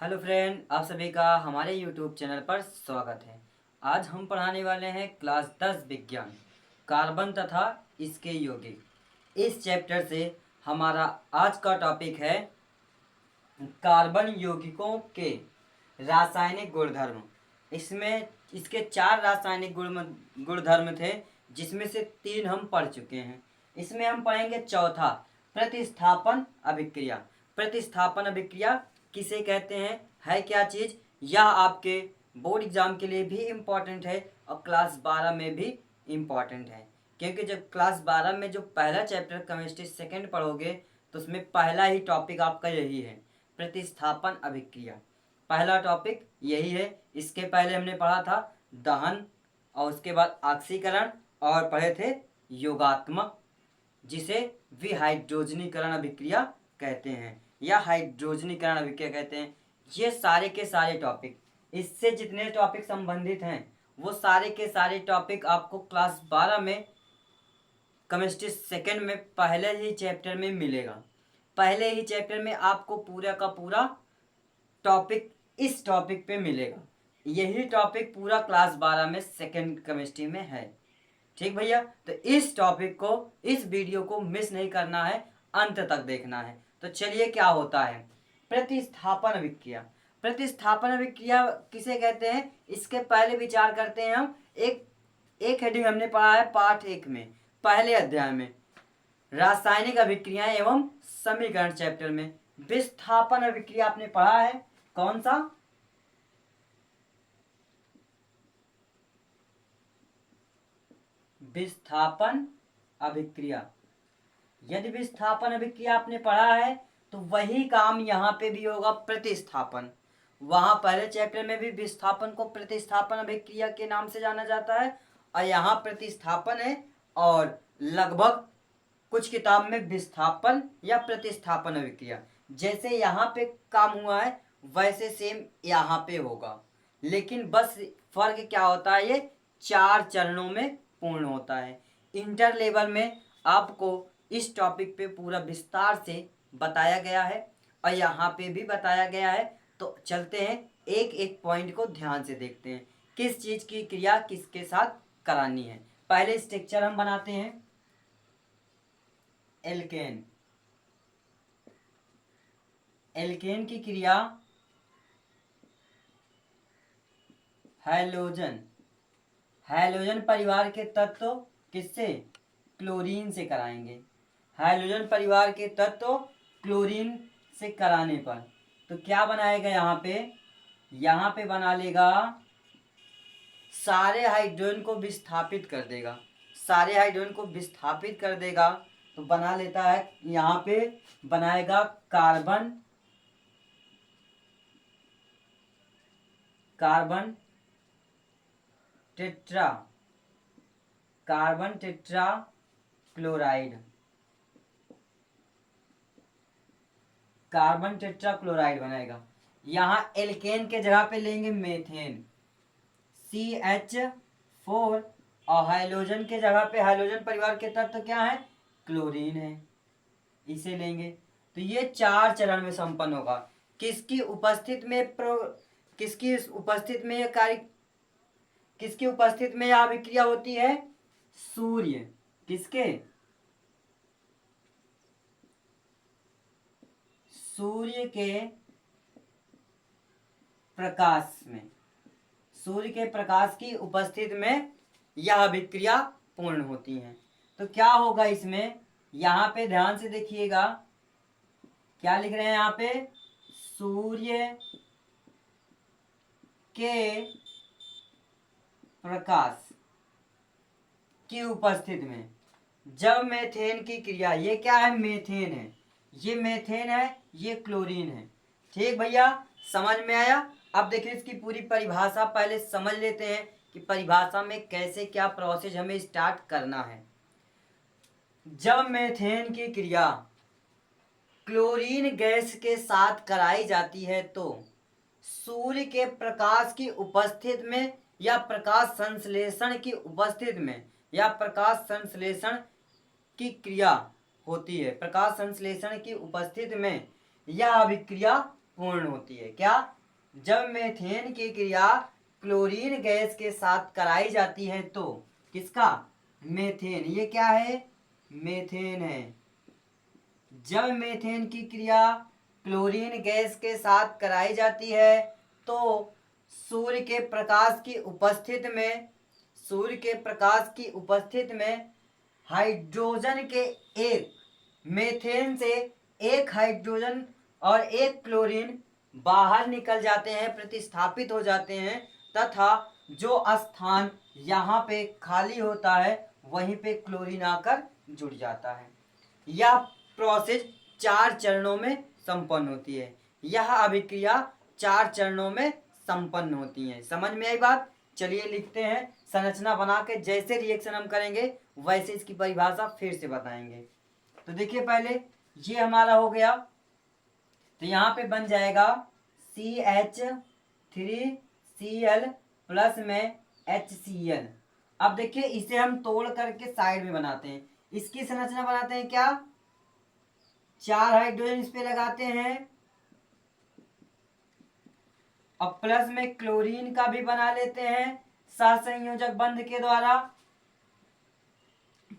Hello friend, आप सभी का हमारे यूट्यूब चैनल पर स्वागत है। आज हम पढ़ाने वाले हैं क्लास 10 विज्ञान, कार्बन तथा इसके यौगिक। इस चैप्टर से हमारा आज का टॉपिक है कार्बन यौगिकों के रासायनिक गुणधर्म। इसमें इसके 4 रासायनिक गुणधर्म थे, जिसमें से 3 हम पढ़ चुके हैं। इसमें हम पढ़ेंगे चौथा, प्रतिस्थापन अभिक्रिया। प्रतिस्थापन अभिक्रिया किसे कहते हैं, है क्या चीज़, यह आपके बोर्ड एग्जाम के लिए भी इम्पॉर्टेंट है और क्लास 12 में भी इम्पॉर्टेंट है। क्योंकि जब क्लास 12 में जो पहला चैप्टर केमिस्ट्री सेकंड पढ़ोगे तो उसमें पहला ही टॉपिक आपका यही है, प्रतिस्थापन अभिक्रिया। पहला टॉपिक यही है। इसके पहले हमने पढ़ा था दहन और उसके बाद ऑक्सीकरण और पढ़े थे योगात्मक, जिसे विहाइड्रोजनीकरण अभिक्रिया कहते हैं या हाइड्रोजनीकरण अभिक्रिया कहते हैं। ये सारे के सारे टॉपिक, इससे जितने टॉपिक संबंधित हैं वो सारे के सारे टॉपिक आपको क्लास 12 में केमिस्ट्री सेकंड में पहले ही चैप्टर में मिलेगा। पहले ही चैप्टर में आपको पूरा का पूरा टॉपिक इस टॉपिक पे मिलेगा। यही टॉपिक पूरा क्लास 12 में सेकंड केमिस्ट्री में है। ठीक भैया, तो इस टॉपिक को, इस वीडियो को मिस नहीं करना है, अंत तक देखना है। तो चलिए, क्या होता है प्रतिस्थापन अभिक्रिया। प्रतिस्थापन अभिक्रिया किसे कहते हैं, इसके पहले विचार करते हैं हम। एक हेडिंग हमने पढ़ा है पाठ 1 में, पहले अध्याय में, रासायनिक अभिक्रियाएं एवं समीकरण चैप्टर में विस्थापन अभिक्रिया आपने पढ़ा है। कौन सा, विस्थापन अभिक्रिया। यदि विस्थापन अभिक्रिया आपने पढ़ा है तो वही काम यहाँ पे भी होगा, प्रतिस्थापन। वहां पहले चैप्टर में भी विस्थापन को प्रतिस्थापन अभिक्रिया के नाम से जाना जाता है और यहाँ प्रतिस्थापन है, और लगभग कुछ किताब में विस्थापन या प्रतिस्थापन अभिक्रिया। जैसे यहाँ पे काम हुआ है वैसे सेम यहाँ पे होगा, लेकिन बस फर्क क्या होता है, ये 4 चरणों में पूर्ण होता है। इंटर लेवल में आपको इस टॉपिक पे पूरा विस्तार से बताया गया है और यहाँ पे भी बताया गया है। तो चलते हैं, एक एक पॉइंट को ध्यान से देखते हैं, किस चीज़ की क्रिया किसके साथ करानी है। पहले स्ट्रक्चर हम बनाते हैं। एल्केन, एल्केन की क्रिया हैलोजन, हैलोजन परिवार के तत्व किससे, क्लोरीन से कराएंगे। हैलोजन परिवार के तत्व क्लोरीन से कराने पर तो क्या बनाएगा, यहाँ पे बना लेगा, सारे हाइड्रोजन को विस्थापित कर देगा। सारे हाइड्रोजन को विस्थापित कर देगा तो बना लेता है, यहाँ पे बनाएगा carbon, carbon tetra, carbon tetra chloride, carbon tetra chloride बनाएगा। यहाँ एल्केन के जगह पे लेंगे मेथेन, CH4, और हाइड्रोजन के जगह पे, हाइड्रोजन परिवार के तत्व क्या है, क्लोरीन है, इसे लेंगे। तो ये 4 चरण में संपन्न होगा। किसकी उपस्थित में किसकी उपस्थित में यह कार्य, किसकी उपस्थित में यह अभिक्रिया होती है, सूर्य, किसके, सूर्य के प्रकाश में, सूर्य के प्रकाश की उपस्थिति में यह अभिक्रिया पूर्ण होती है। तो क्या होगा इसमें, यहाँ पे ध्यान से देखिएगा, क्या लिख रहे हैं यहाँ पे, सूर्य के प्रकाश की उपस्थिति में जब मेथेन की क्रिया, ये क्या है, मेथेन है, ये मेथेन है, ये क्लोरीन है। ठीक भैया, समझ में आया। अब देखिए इसकी पूरी परिभाषा पहले समझ लेते हैं कि परिभाषा में कैसे क्या प्रोसेस हमें स्टार्ट करना है। जब मेथेन की क्रिया क्लोरीन गैस के साथ कराई जाती है तो सूर्य के प्रकाश की उपस्थिति में या प्रकाश संश्लेषण की उपस्थिति में या प्रकाश संश्लेषण की क्रिया होती है, प्रकाश संश्लेषण की उपस्थिति में यह अभिक्रिया पूर्ण होती है। क्या? जब मीथेन की क्रिया क्लोरीन गैस के साथ कराई जाती है तो किसका? मीथेन। ये क्या है? मीथेन है। जब मीथेन की क्रिया क्लोरीन गैस के साथ कराई जाती है तो सूर्य के प्रकाश की उपस्थिति में हाइड्रोजन के एक मीथेन से एक हाइड्रोजन और एक क्लोरीन बाहर निकल जाते हैं, प्रतिस्थापित हो जाते हैं, तथा जो स्थान यहाँ पे खाली होता है वहीं पे क्लोरीन आकर जुड़ जाता है। यह प्रोसेस 4 चरणों में संपन्न होती है। यह अभिक्रिया 4 चरणों में संपन्न होती है। समझ में आई बात? चलिए लिखते हैं, संरचना बना के जैसे रिएक्शन हम करेंगे वैसे इसकी परिभाषा फिर से बताएंगे। तो देखिए, पहले ये हमारा हो गया, तो यहाँ पे बन जाएगा CH3Cl प्लस में HCl। अब देखिए, इसे हम तोड़ करके साइड में बनाते हैं। इसकी संरचना बनाते हैं क्या? 4 हाइड्रोजन इस पे लगाते हैं और प्लस में क्लोरीन का भी बना लेते हैं सहसंयोजक बंध के द्वारा।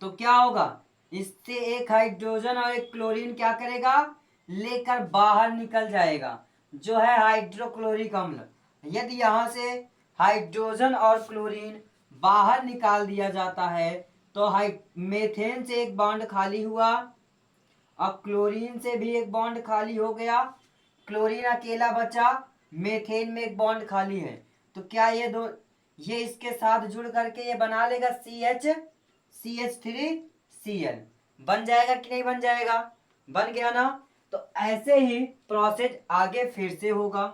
तो क्या होगा? इससे एक हाइड्रोजन और एक क्लोरीन क्या करेगा? लेकर बाहर निकल जाएगा, जो है हाइड्रोक्लोरिक अम्ल। यदि यहां से हाइड्रोजन और क्लोरीन बाहर निकाल दिया जाता है तो मीथेन से एक बॉन्ड खाली हुआ और क्लोरीन से भी एक बॉन्ड खाली हो गया, क्लोरीन अकेला बचा, मीथेन में एक बॉन्ड खाली है। तो क्या ये इसके साथ जुड़ करके ये बना लेगा CH3Cl। बन जाएगा कि नहीं बन जाएगा? बन गया ना? तो ऐसे ही प्रोसेस आगे फिर से होगा।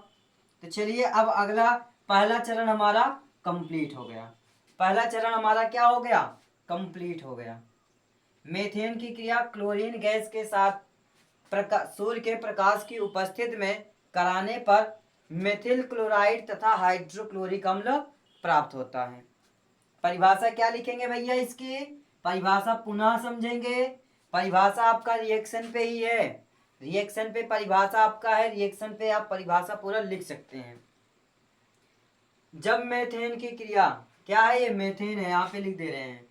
तो चलिए, अब अगला पहला चरण हमारा कंप्लीट हो गया। पहला चरण हमारा क्या हो गया? कंप्लीट हो गया। मीथेन की क्रिया क्लोरीन गैस के साथ सूर्य के प्रकाश की उपस्थिति में कराने पर मेथिल क्लोराइड तथा हाइड्रोक्लोरिक अम्ल प्राप्त होता है। परिभाषा क्या लिखेंगे भैया? इसकी परिभाषा पुनः समझेंगे। परिभाषा आपका रिएक्शन पे ही है, रिएक्शन पे परिभाषा आपका है, रिएक्शन पे आप परिभाषा पूरा लिख सकते हैं। जब मीथेन की क्रिया, क्या है ये? मीथेन है, यहाँ पे लिख दे रहे हैं।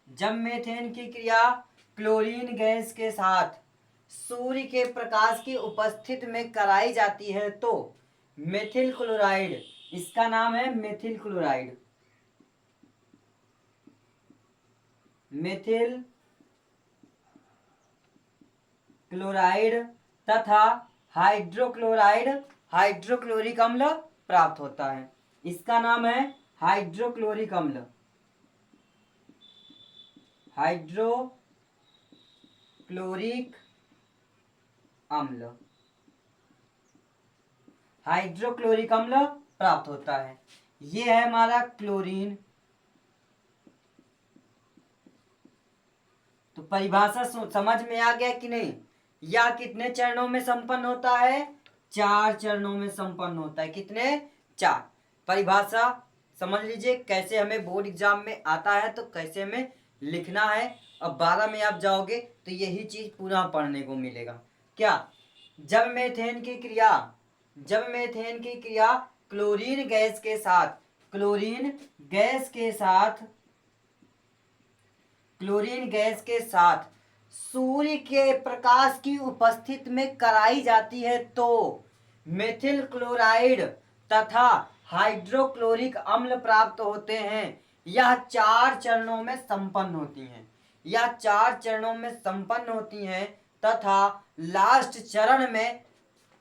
जब मीथेन की क्रिया क्लोरीन गैस के साथ सूर्य के प्रकाश की उपस्थिति में कराई जाती है तो मेथिल क्लोराइड, इसका नाम है मेथिल क्लोराइड, मेथिल क्लोराइड तथा हाइड्रोक्लोराइड हाइड्रोक्लोरिक अम्ल प्राप्त होता है। इसका नाम है हाइड्रोक्लोरिक अम्ल, हाइड्रोक्लोरिक अम्ल, हाइड्रोक्लोरिक अम्ल प्राप्त होता है। ये है हमारा क्लोरीन। तो परिभाषा समझ में आ गया कि नहीं? यह कितने चरणों में संपन्न होता है? 4 चरणों में संपन्न होता है। कितने? 4। परिभाषा समझ लीजिए, कैसे हमें बोर्ड एग्जाम में आता है तो कैसे हमें लिखना है। अब 12 में आप जाओगे तो यही चीज पुनः पढ़ने को मिलेगा। क्या? जब मीथेन की क्रिया क्लोरीन गैस के साथ सूर्य के प्रकाश की उपस्थिति में कराई जाती है तो मेथिल क्लोराइड तथा हाइड्रोक्लोरिक अम्ल प्राप्त होते हैं। यह 4 चरणों में संपन्न होती हैं तथा लास्ट चरण में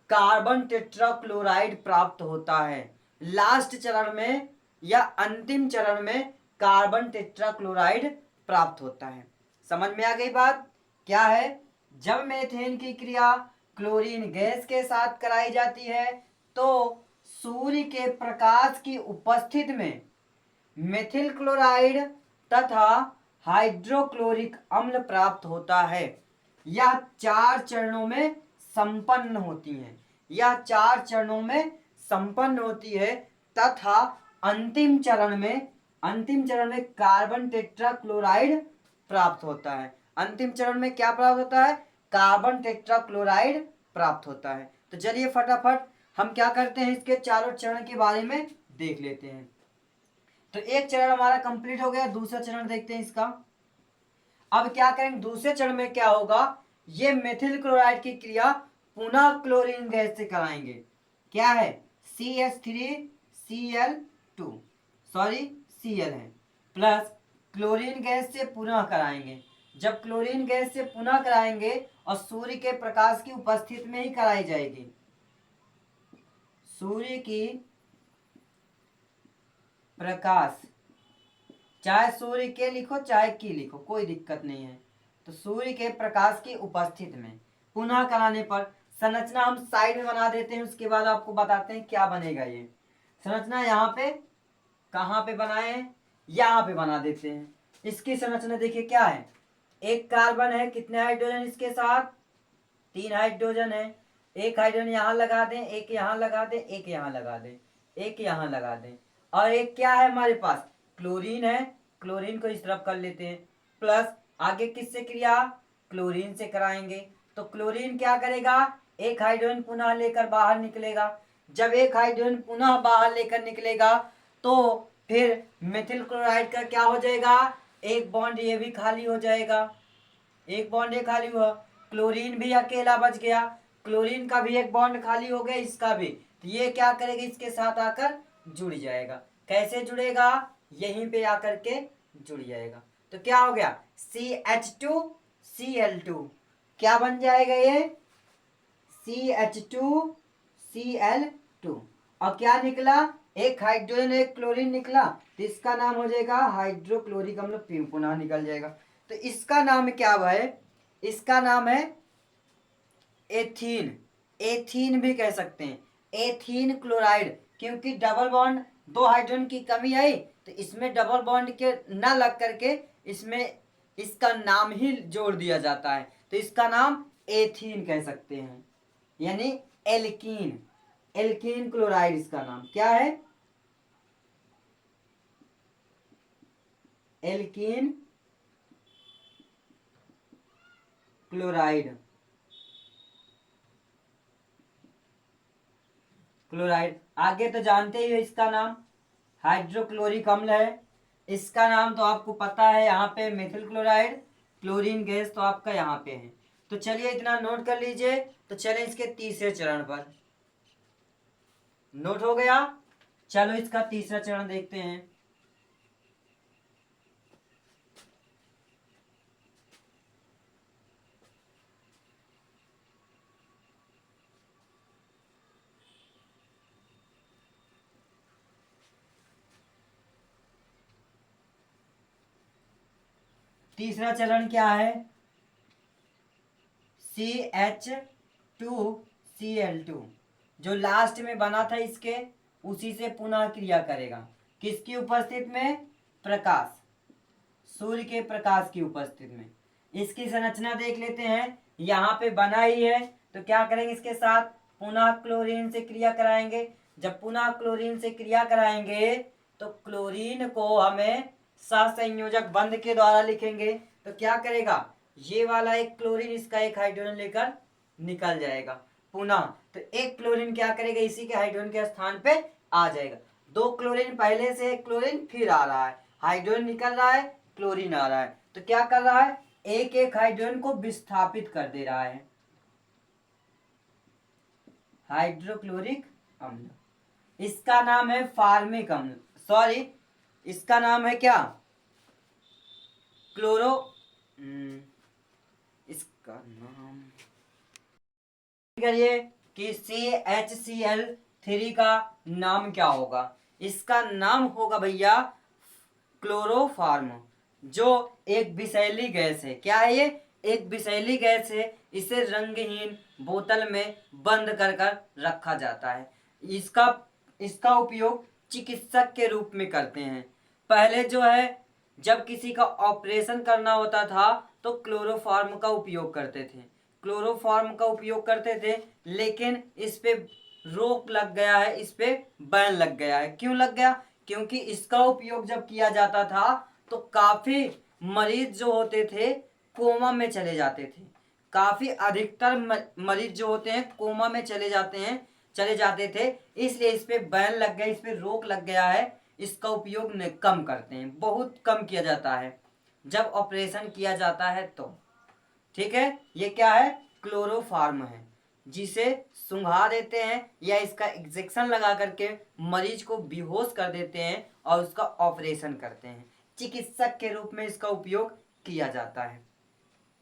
कार्बन टेट्राक्लोराइड प्राप्त होता है। लास्ट चरण में या अंतिम चरण में कार्बन टेट्राक्लोराइड प्राप्त होता है। समझ में आ गई बात? क्या है? जब मीथेन की क्रिया क्लोरीन गैस के साथ कराई जाती है तो सूर्य के प्रकाश की उपस्थिति में मेथिल क्लोराइड तथा हाइड्रोक्लोरिक अम्ल प्राप्त होता है। यह 4 चरणों में संपन्न होती है तथा अंतिम चरण में कार्बन टेट्राक्लोराइड प्राप्त होता है। अंतिम चरण में क्या प्राप्त होता है? कार्बन टेट्राक्लोराइड प्राप्त होता है। तो चलिए फटाफट हम क्या करते हैं, इसके चारों चरण के बारे में देख लेते हैं। तो एक चरण हमारा कंप्लीट हो गया, दूसरा चरण देखते हैं इसका। अब क्या करेंगे, दूसरे चरण में क्या होगा, ये मेथिल क्लोराइड की क्रिया पुनः क्लोरीन गैस से कराएंगे। क्या है, CH3Cl2 सॉरी Cl है, प्लस क्लोरीन गैस से पुनः कराएंगे। जब क्लोरीन गैस से पुनः कराएंगे और सूर्य के प्रकाश की उपस्थिति में ही कराई जाएगी, सूर्य की प्रकाश, चाहे सूर्य के लिखो चाहे की लिखो कोई दिक्कत नहीं है। तो सूर्य के प्रकाश की उपस्थिति में पुनः कराने पर संरचना हम साइड में बना देते हैं, उसके बाद आपको बताते हैं क्या बनेगा। ये संरचना यहाँ पे कहाँ पे बनाए, यहाँ पे बना देते हैं। इसकी संरचना देखिए क्या है, एक कार्बन है, कितने हाइड्रोजन इसके साथ, 3 हाइड्रोजन है। एक हाइड्रोजन यहाँ लगा दें, एक यहाँ लगा दें, एक यहाँ लगा दें, एक यहाँ लगा दें, और एक क्या है हमारे पास, क्लोरीन है। क्लोरीन को इस तरफ कर लेते हैं, प्लस आगे किससे क्रिया, क्लोरीन से कराएंगे। तो क्लोरीन क्या करेगा, एक हाइड्रोजन पुनः लेकर बाहर निकलेगा। जब एक हाइड्रोजन पुनः बाहर लेकर निकलेगा तो फिर मेथिल क्लोराइड का क्या हो जाएगा, एक बॉन्ड ये भी खाली हो जाएगा, एक बॉन्ड ये खाली हुआ, क्लोरीन भी अकेला बच गया, क्लोरीन का भी एक बॉन्ड खाली हो गया, इसका भी। तो ये क्या करेगा, इसके साथ आकर जुड़ जाएगा। कैसे जुड़ेगा, यहीं पे आकर के जुड़ जाएगा। तो क्या हो गया, CH2Cl2 क्या बन जाएगा ये, CH2Cl2। और क्या निकला, एक हाइड्रोजन एक क्लोरीन निकला, तो इसका नाम हो जाएगा हाइड्रोक्लोरिक अम्ल, पुनः निकल जाएगा। तो इसका नाम क्या है, इसका नाम है एथीन, एथीन भी कह सकते हैं, एथीन क्लोराइड। क्योंकि डबल बॉन्ड, 2 हाइड्रोजन की कमी आई तो इसमें डबल बॉन्ड के न लग करके इसमें इसका नाम ही जोड़ दिया जाता है, तो इसका नाम एथीन कह सकते हैं, यानी एल्कीन, एल्कीन क्लोराइड इसका नाम क्या है, एल्कीन क्लोराइड। क्लोराइड आगे तो जानते ही हो, इसका नाम हाइड्रोक्लोरिक अम्ल है। इसका नाम तो आपको पता है, यहाँ पे मेथिल क्लोराइड, क्लोरीन गैस तो आपका यहाँ पे है। तो चलिए इतना नोट कर लीजिए। तो चलिए इसके तीसरे चरण पर, नोट हो गया। चलो इसका तीसरा चरण देखते हैं। तीसरा चरण क्या है, CH2Cl2 जो लास्ट में बना था इसके, उसी से पुनः क्रिया करेगा। किसकी उपस्थिति में, प्रकाश, सूर्य के प्रकाश की उपस्थिति में। इसकी संरचना देख लेते हैं, यहाँ पे बना ही है। तो क्या करेंगे, इसके साथ पुनः क्लोरीन से क्रिया कराएंगे। जब पुनः क्लोरीन से क्रिया कराएंगे तो क्लोरीन को हमें सहसंयोजक बंध के द्वारा लिखेंगे। तो क्या करेगा, ये वाला एक क्लोरीन इसका एक हाइड्रोजन लेकर निकल जाएगा पुनः। तो एक क्लोरीन क्या करेगा, इसी के हाइड्रोजन के स्थान पे आ जाएगा। 2 क्लोरीन पहले से, एक क्लोरीन फिर आ रहा है, हाइड्रोजन निकल रहा है, क्लोरीन आ रहा है। तो क्या कर रहा है, एक एक हाइड्रोजन को विस्थापित कर दे रहा है, हाइड्रोक्लोरिक अम्ल। इसका नाम है फार्मिक अम्ल, सॉरी इसका नाम है क्या, क्लोरो, इसका नाम करिए कि CHCl3 का नाम क्या होगा। इसका नाम होगा भैया क्लोरोफॉर्म, जो एक विषैली गैस है। क्या है ये, एक विषैली गैस है। इसे रंगहीन बोतल में बंद कर कर रखा जाता है। इसका उपयोग चिकित्सक के रूप में करते हैं। पहले जो है, जब किसी का ऑपरेशन करना होता था तो क्लोरोफॉर्म का उपयोग करते थे, क्लोरोफॉर्म का उपयोग करते थे। लेकिन इस पे रोक लग गया है, इस पे बैन लग गया है। क्यों लग गया, क्योंकि इसका उपयोग जब किया जाता था तो काफी मरीज जो होते थे कोमा में चले जाते थे, काफ़ी अधिकतर मरीज जो होते हैं कोमा में चले जाते थे, इसलिए इस पे बैन लग गया, इस पे रोक लग गया है। इसका उपयोग कम करते हैं, बहुत कम किया जाता है जब ऑपरेशन किया जाता है तो। ठीक है, ये क्या है, क्लोरोफार्म है, जिसे सुंघा देते हैं या इसका इंजेक्शन लगा करके मरीज को बेहोश कर देते हैं और उसका ऑपरेशन करते हैं। चिकित्सक के रूप में इसका उपयोग किया जाता है।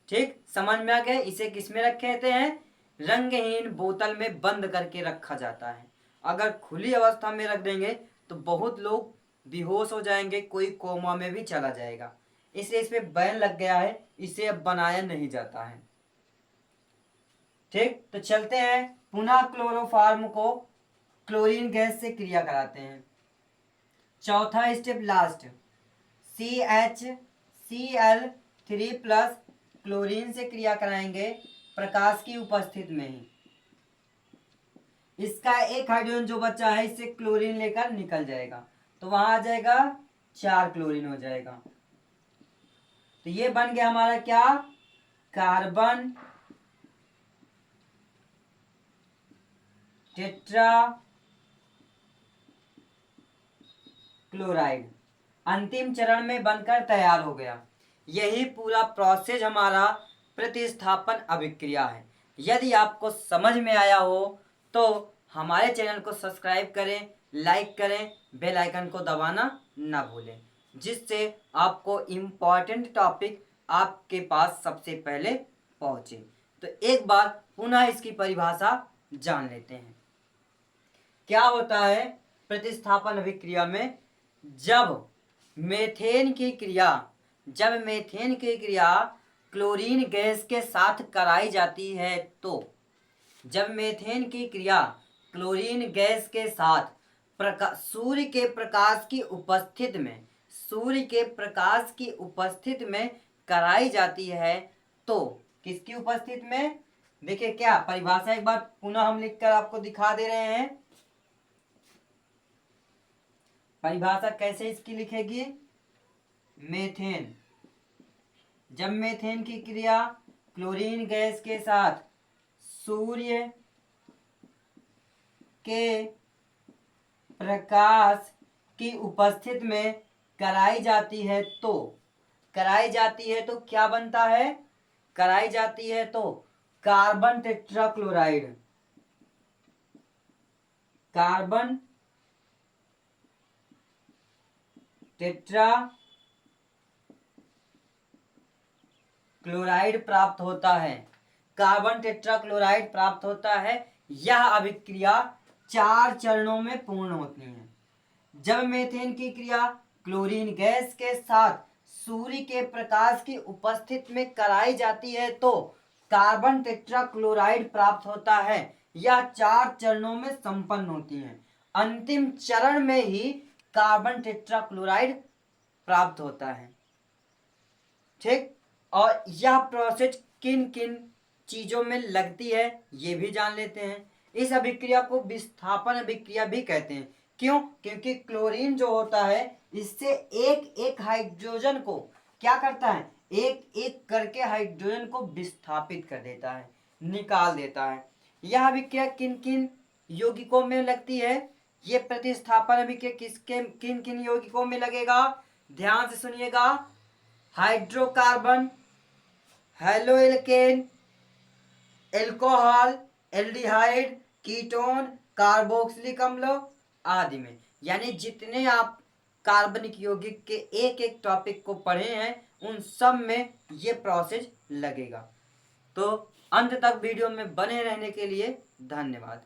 ठीक, समझ में आ गया। इसे किस में रखे रहते हैं, रंगहीन बोतल में बंद करके रखा जाता है। अगर खुली अवस्था में रख देंगे तो बहुत लोग बेहोश हो जाएंगे, कोई कोमा में भी चला जाएगा, इसलिए इस पे बैन लग गया है, इसे अब बनाया नहीं जाता है। ठीक, तो चलते हैं, पुनः क्लोरोफार्म को क्लोरीन गैस से क्रिया कराते हैं। चौथा स्टेप लास्ट, CHCl3+ क्लोरीन से क्रिया कराएंगे प्रकाश की उपस्थिति में ही। इसका एक हाइड्रोजन जो बचा है इससे क्लोरीन लेकर निकल जाएगा, तो वहां आ जाएगा 4 क्लोरीन हो जाएगा। तो ये बन गया हमारा क्या, कार्बन टेट्रा क्लोराइड अंतिम चरण में बनकर तैयार हो गया। यही पूरा प्रोसेस हमारा प्रतिस्थापन अभिक्रिया है। यदि आपको समझ में आया हो तो हमारे चैनल को सब्सक्राइब करें, लाइक करें, बेल आइकन को दबाना ना भूलें, जिससे आपको इम्पॉर्टेंट टॉपिक आपके पास सबसे पहले पहुंचे। तो एक बार पुनः इसकी परिभाषा जान लेते हैं। क्या होता है प्रतिस्थापन अभिक्रिया में, जब मेथेन की क्रिया क्लोरीन गैस के साथ कराई जाती है तो, जब मेथेन की क्रिया क्लोरीन गैस के साथ सूर्य के प्रकाश की उपस्थिति में कराई जाती है तो, किसकी उपस्थिति में, देखिए क्या परिभाषा एक बार पुनः हम लिखकर आपको दिखा दे रहे हैं। परिभाषा कैसे इसकी लिखेगी, मेथेन, जब मेथेन की क्रिया क्लोरीन गैस के साथ सूर्य के प्रकाश की उपस्थिति में कराई जाती है तो क्या बनता है, कराई जाती है तो carbon tetrachloride, carbon tetra chloride प्राप्त होता है, कार्बन टेट्राक्लोराइड प्राप्त होता है। यह अभिक्रिया 4 चरणों में पूर्ण होती है। जब मेथेन की क्रिया क्लोरीन गैस के साथ सूर्य के प्रकाश की उपस्थिति में कराई जाती है तो कार्बन टेट्राक्लोराइड प्राप्त होता है। यह 4 चरणों में संपन्न होती है। अंतिम चरण में ही कार्बन टेट्राक्लोराइड प्राप्त होता है। ठीक, और यह प्रोसेस किन किन चीजों में लगती है ये भी जान लेते हैं। इस अभिक्रिया को विस्थापन अभिक्रिया भी कहते हैं। क्यों, क्योंकि क्लोरीन जो होता है इससे एक एक हाइड्रोजन को क्या करता है, एक एक करके हाइड्रोजन को विस्थापित कर देता है, निकाल देता है। यह अभिक्रिया किन किन यौगिकों में लगती है, ये प्रतिस्थापन अभिक्रिया किन किन यौगिकों में लगेगा, ध्यान से सुनिएगा। Hydrocarbon, haloalkane, alcohol, aldehyde, ketone, carboxylic अम्ल आदि में, यानी जितने आप कार्बनिक यौगिक के एक एक टॉपिक को पढ़े हैं उन सब में ये प्रोसेस लगेगा। तो अंत तक वीडियो में बने रहने के लिए धन्यवाद।